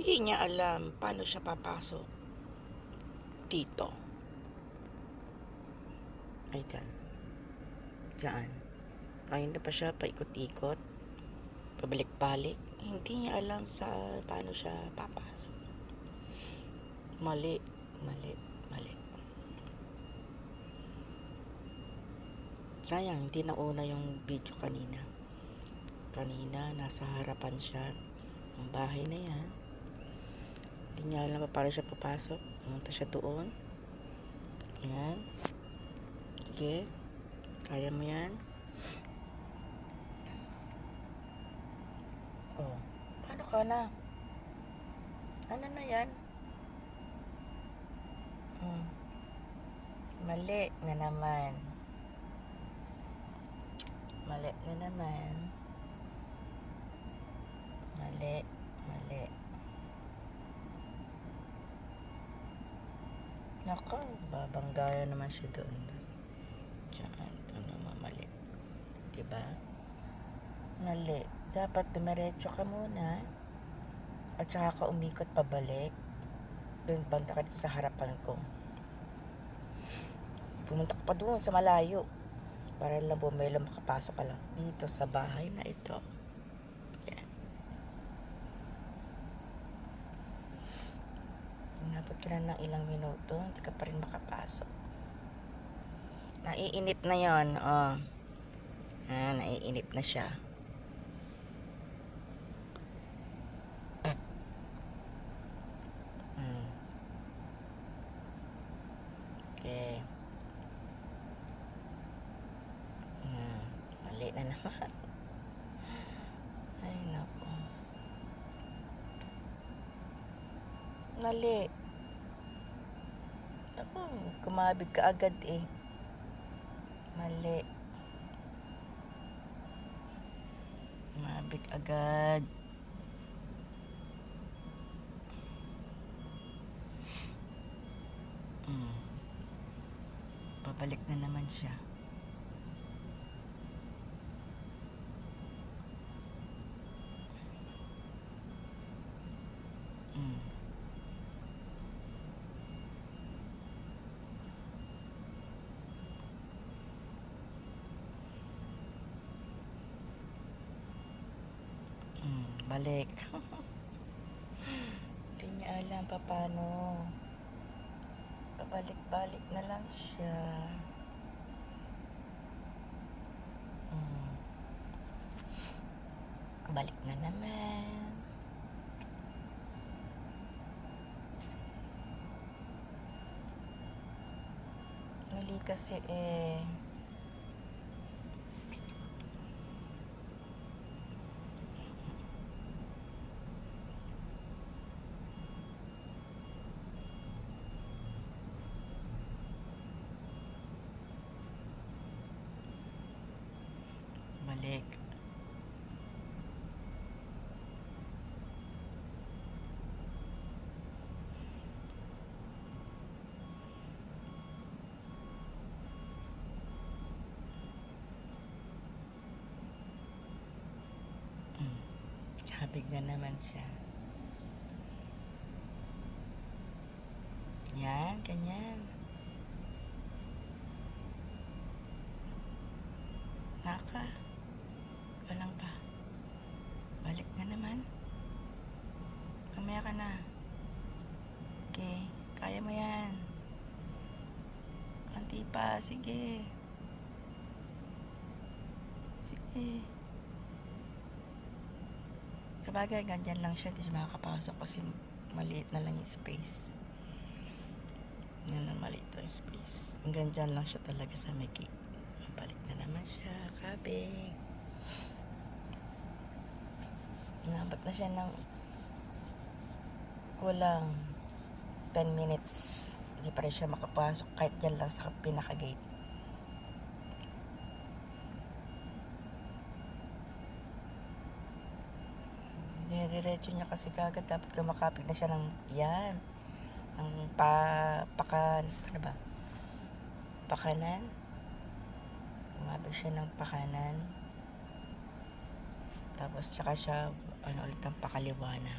Di niya alam paano siya papasok dito. Ay, dyan. Diyan. Ngayon na pa siya paikot-ikot, pabalik-balik. Hindi niya alam sa paano siya papasok. Mali, mali, mali. Sayang, hindi nauna yung video kanina. Kanina, nasa harapan siya ng bahay na yan. Hindi niya alam pa paano siya papasok. Pumunta siya doon. Ayan. Sige. Kaya mo yan. Oh, paano ka na? Ano na yan? Mali na naman. Mali na naman. Mali, mali. Nako, babanggaya naman siya doon. Diyan, ano mali. Diba? Mali. Dapat dumiretso ka muna at saka ka umikot pabalik. Doon banda ka dito sa harapan ko. Pumunta ka pa doon sa malayo para lang bumelo makapasok ka lang dito sa bahay na ito. Yan. Inabot ka na ng ilang minuto, hindi ka pa rin makapasok. Naiinip na yon, oh. Naiinip na siya. Okay. Mali na naman. Ay, naku. Mali. Naku, kumabig ka agad eh. Mali. Kumabig agad. Babalik na naman siya. Balik. Hindi niya alam pa paano. Pabalik-balik na lang siya. Balik na naman. Mali kasi eh. Balik. Habig na naman siya. Yan, ganyan. Naka. Walang pa. Balik na naman. Kamaya ka na. Okay, kaya mo yan. Kanti pa, sige. Sige. Sa bagay, ganyan lang siya. Hindi siya makakapasok kasi maliit na lang yung space. Yan na, maliit yung space. Hanggang dyan lang siya talaga sa may gate. Balik na naman siya. Kabig. Inabot na siya ng kulang 10 minutes. Hindi pa rin siya makapasok kahit dyan lang sa pinaka-gate. Dinidiretso niya kasi kagad. Dapat kumakapig na siya ng yan. Ng ano ba? Pakanan. Kumabig siya ng pakanan. Tapos tsaka siya ulit ang pakaliwa na.